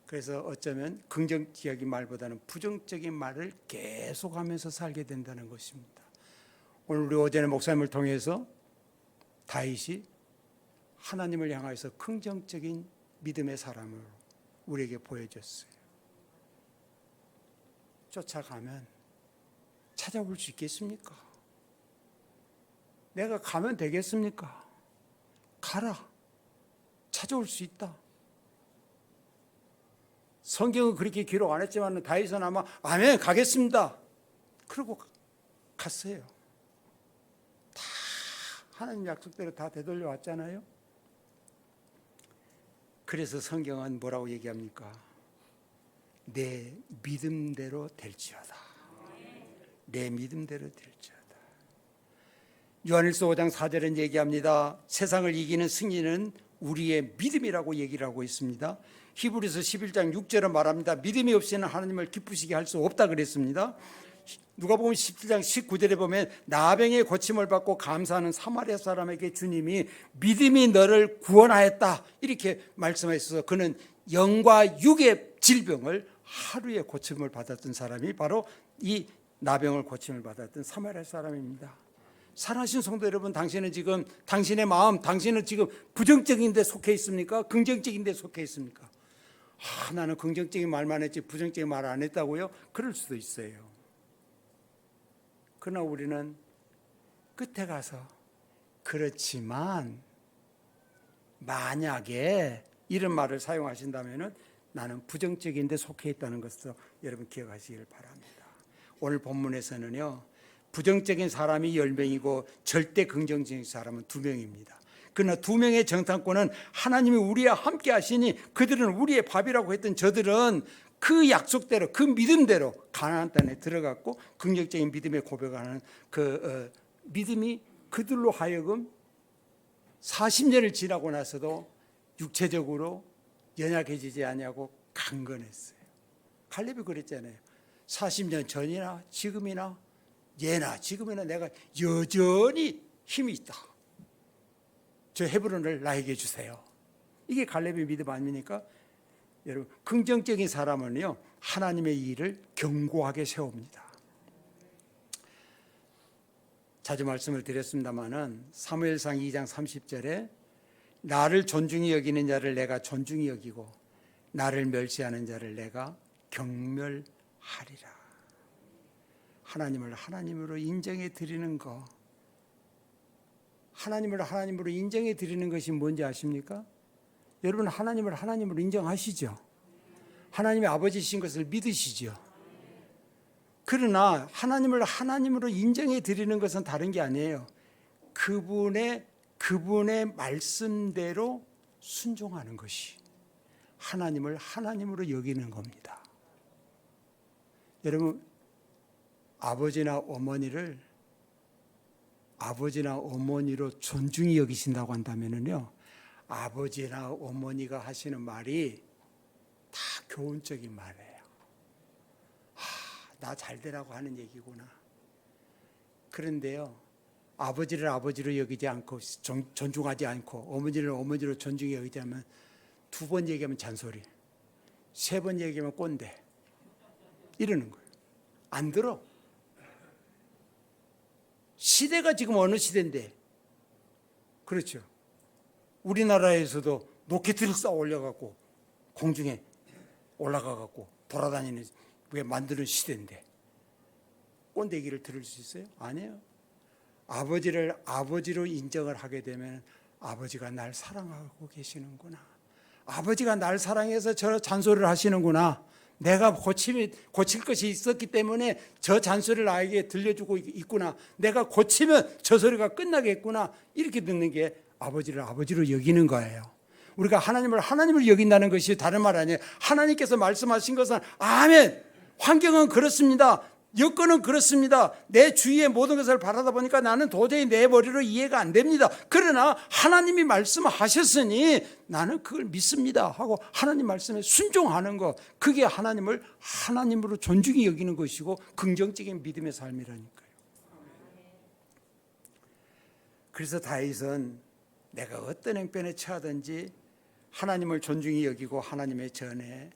그래서 어쩌면 긍정적인 말보다는 부정적인 말을 계속하면서 살게 된다는 것입니다. 오늘 우리 오전에 목사님을 통해서 다윗이 하나님을 향해서 긍정적인 믿음의 사람을 우리에게 보여줬어요. 쫓아가면 찾아올 수 있겠습니까? 내가 가면 되겠습니까? 가라. 찾아올 수 있다. 성경은 그렇게 기록 안 했지만 다윗은 아마 아멘 가겠습니다. 그러고 갔어요. 다 하나님 약속대로 다 되돌려 왔잖아요. 그래서 성경은 뭐라고 얘기합니까? 내 믿음대로 될지어다. 내 믿음대로 될지어다. 요한일서 5장 4절은 얘기합니다. 세상을 이기는 승리는 우리의 믿음이라고 얘기를 하고 있습니다. 히브리서 11장 6절은 말합니다. 믿음이 없이는 하나님을 기쁘시게 할 수 없다 그랬습니다. 누가복음 17장 19절에 보면 나병의 고침을 받고 감사하는 사마리아 사람에게 주님이 믿음이 너를 구원하였다 이렇게 말씀하셔서 그는 영과 육의 질병을 하루에 고침을 받았던 사람이 바로 이 나병을 고침을 받았던 사마리아 사람입니다. 사랑하신 성도 여러분, 당신은 지금 당신의 마음, 당신은 지금 부정적인 데 속해 있습니까? 긍정적인 데 속해 있습니까? 나는 긍정적인 말만 했지 부정적인 말 안 했다고요? 그럴 수도 있어요. 그러나 우리는 끝에 가서 그렇지만 만약에 이런 말을 사용하신다면 나는 부정적인 데 속해 있다는 것을 여러분 기억하시길 바랍니다. 오늘 본문에서는요, 부정적인 사람이 10명이고 절대 긍정적인 사람은 2명입니다. 그러나 2명의 정탐꾼은 하나님이 우리와 함께 하시니 그들은 우리의 밥이라고 했던 저들은 그 약속대로 그 믿음대로 가나안 땅에 들어갔고 긍정적인 믿음의 고백하는 그 믿음이 그들로 하여금 40년을 지나고 나서도 육체적으로 연약해지지 아니하고 강건했어요. 갈렙이 그랬잖아요. 40년 전이나 지금이나 예나 지금이나 내가 여전히 힘이 있다. 저 헤브론을 나에게 주세요. 이게 갈렙의 믿음 아닙니까? 여러분, 긍정적인 사람은요 하나님의 일을 견고하게 세웁니다. 자주 말씀을 드렸습니다마는 사무엘상 2장 30절에 나를 존중히 여기는 자를 내가 존중히 여기고 나를 멸시하는 자를 내가 경멸하리라. 하나님을 하나님으로 인정해 드리는 것, 하나님을 하나님으로 인정해 드리는 것이 뭔지 아십니까? 여러분, 하나님을 하나님으로 인정하시죠? 하나님의 아버지신 것을 믿으시죠? 그러나 하나님을 하나님으로 인정해 드리는 것은 다른 게 아니에요. 그분의 말씀대로 순종하는 것이 하나님을 하나님으로 여기는 겁니다. 여러분, 아버지나 어머니로 존중히 여기신다고 한다면요, 아버지나 어머니가 하시는 말이 다 교훈적인 말이에요. 나 잘되라고 하는 얘기구나. 그런데요, 아버지를 아버지로 여기지 않고 존중하지 않고 어머니를 어머니로 존중히 여기지 않으면 2번 얘기하면 잔소리, 3번 얘기하면 꼰대 이러는 거예요. 안 들어. 시대가 지금 어느 시대인데, 그렇죠? 우리나라에서도 로켓을 쌓아 올려갖고 공중에 올라가갖고 돌아다니는 왜 만드는 시대인데 꼰대 얘기를 들을 수 있어요? 아니에요. 아버지를 아버지로 인정을 하게 되면 아버지가 날 사랑하고 계시는구나. 아버지가 날 사랑해서 저 잔소리를 하시는구나. 내가 고칠 것이 있었기 때문에 저 잔소리를 나에게 들려주고 있구나. 내가 고치면 저 소리가 끝나겠구나. 이렇게 듣는 게 아버지를 아버지로 여기는 거예요. 우리가 하나님을 하나님을 여긴다는 것이 다른 말 아니에요. 하나님께서 말씀하신 것은 아멘. 환경은 그렇습니다. 여건은 그렇습니다. 내 주위의 모든 것을 바라다 보니까 나는 도저히 내 머리로 이해가 안 됩니다. 그러나 하나님이 말씀하셨으니 나는 그걸 믿습니다 하고 하나님 말씀에 순종하는 것, 그게 하나님을 하나님으로 존중히 여기는 것이고 긍정적인 믿음의 삶이라니까요. 그래서 다윗은 내가 어떤 형편에 처하든지 하나님을 존중히 여기고 하나님의 전에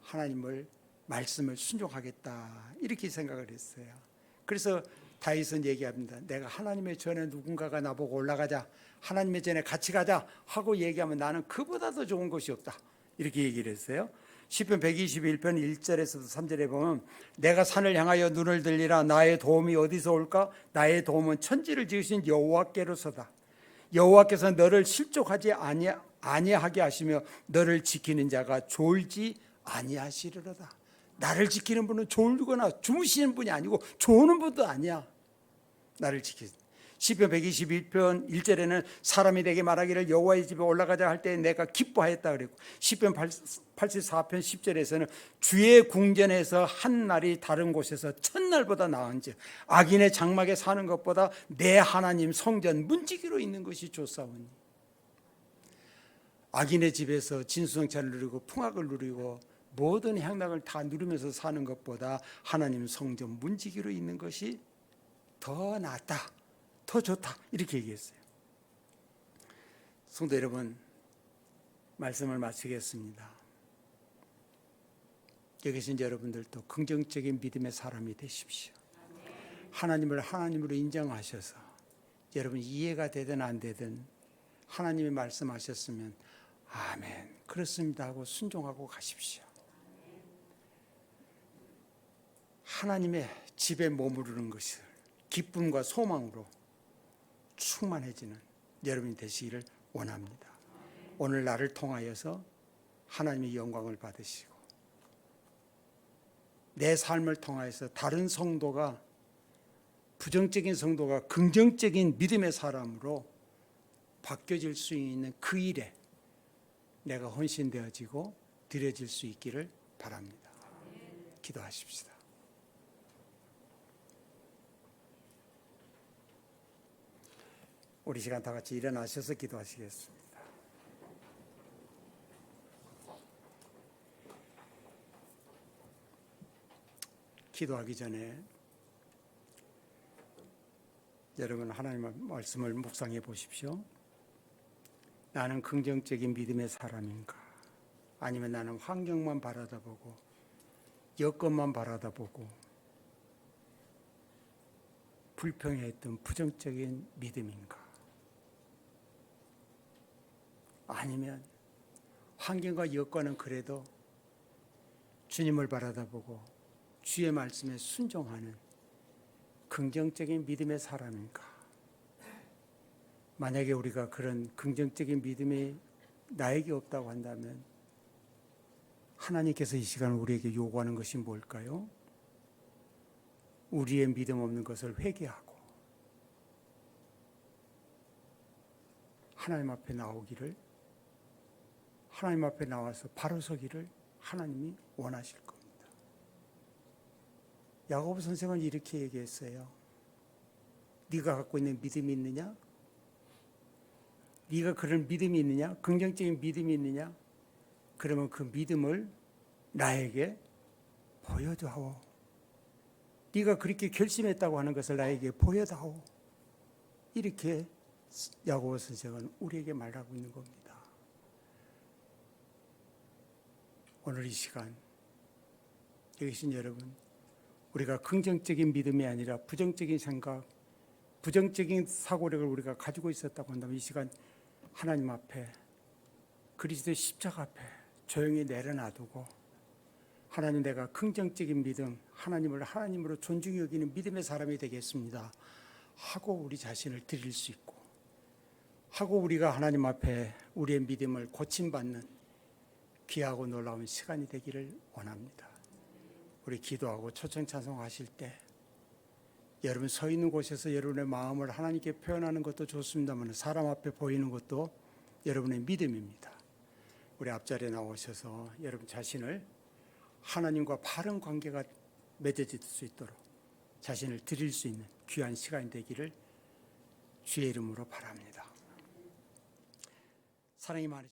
하나님을 말씀을 순종하겠다 이렇게 생각을 했어요. 그래서 다윗은 얘기합니다. 내가 하나님의 전에 누군가가 나보고 올라가자, 하나님의 전에 같이 가자 하고 얘기하면 나는 그보다 더 좋은 것이 없다 이렇게 얘기를 했어요. 시편 121편 1절에서도 3절에 보면 내가 산을 향하여 눈을 들리라. 나의 도움이 어디서 올까? 나의 도움은 천지를 지으신 여호와께로서다. 여호와께서 너를 실족하지 아니하게 하시며 너를 지키는 자가 졸지 아니하시리로다. 나를 지키는 분은 졸거나 주무시는 분이 아니고 조는 분도 아니야. 나를 지키는. 시편 121편 1절에는 사람이 내게 말하기를 여호와의 집에 올라가자 할 때 내가 기뻐하였다 그랬고, 시편 84편 10절에서는 주의 궁전에서 한 날이 다른 곳에서 천날보다 나은즉 악인의 장막에 사는 것보다 내 하나님 성전 문지기로 있는 것이 좋사오니. 악인의 집에서 진수성찬을 누리고 풍악을 누리고 모든 향락을 다 누리면서 사는 것보다 하나님 성전 문지기로 있는 것이 더 낫다, 더 좋다 이렇게 얘기했어요. 성도 여러분, 말씀을 마치겠습니다. 여기 계신 여러분들도 긍정적인 믿음의 사람이 되십시오. 하나님을 하나님으로 인정하셔서 여러분 이해가 되든 안 되든 하나님이 말씀하셨으면 아멘 그렇습니다 하고 순종하고 가십시오. 하나님의 집에 머무르는 것을 기쁨과 소망으로 충만해지는 여러분이 되시기를 원합니다. 오늘 나를 통하여서 하나님의 영광을 받으시고 내 삶을 통하여서 다른 성도가, 부정적인 성도가 긍정적인 믿음의 사람으로 바뀌어질 수 있는 그 일에 내가 헌신되어지고 드려질 수 있기를 바랍니다. 기도하십시다. 우리 시간 다 같이 일어나셔서 기도하시겠습니다. 기도하기 전에 여러분 하나님의 말씀을 묵상해 보십시오. 나는 긍정적인 믿음의 사람인가? 아니면 나는 환경만 바라다보고 여건만 바라다보고 불평했던 부정적인 믿음인가? 아니면 환경과 여건은 그래도 주님을 바라다보고 주의 말씀에 순종하는 긍정적인 믿음의 사람인가? 만약에 우리가 그런 긍정적인 믿음이 나에게 없다고 한다면 하나님께서 이 시간 우리에게 요구하는 것이 뭘까요? 우리의 믿음 없는 것을 회개하고 하나님 앞에 나오기를, 하나님 앞에 나와서 바로 서기를 하나님이 원하실 겁니다. 야고보 선생은 이렇게 얘기했어요. 네가 갖고 있는 믿음이 있느냐? 네가 그런 믿음이 있느냐? 긍정적인 믿음이 있느냐? 그러면 그 믿음을 나에게 보여다오. 네가 그렇게 결심했다고 하는 것을 나에게 보여다오. 이렇게 야고보 선생은 우리에게 말하고 있는 겁니다. 오늘 이 시간 여기 계신 여러분, 우리가 긍정적인 믿음이 아니라 부정적인 생각, 부정적인 사고력을 우리가 가지고 있었다고 한다면 이 시간 하나님 앞에, 그리스도의 십자가 앞에 조용히 내려놔두고 하나님, 내가 긍정적인 믿음, 하나님을 하나님으로 존중히 여기는 믿음의 사람이 되겠습니다 하고 우리 자신을 드릴 수 있고, 하고 우리가 하나님 앞에 우리의 믿음을 고침받는 귀하고 놀라운 시간이 되기를 원합니다. 우리 기도하고 초청 찬송하실 때 여러분 서 있는 곳에서 여러분의 마음을 하나님께 표현하는 것도 좋습니다만 사람 앞에 보이는 것도 여러분의 믿음입니다. 우리 앞자리에 나오셔서 여러분 자신을 하나님과 바른 관계가 맺어질 수 있도록 자신을 드릴 수 있는 귀한 시간이 되기를 주의 이름으로 바랍니다. 사랑이 많으십니다.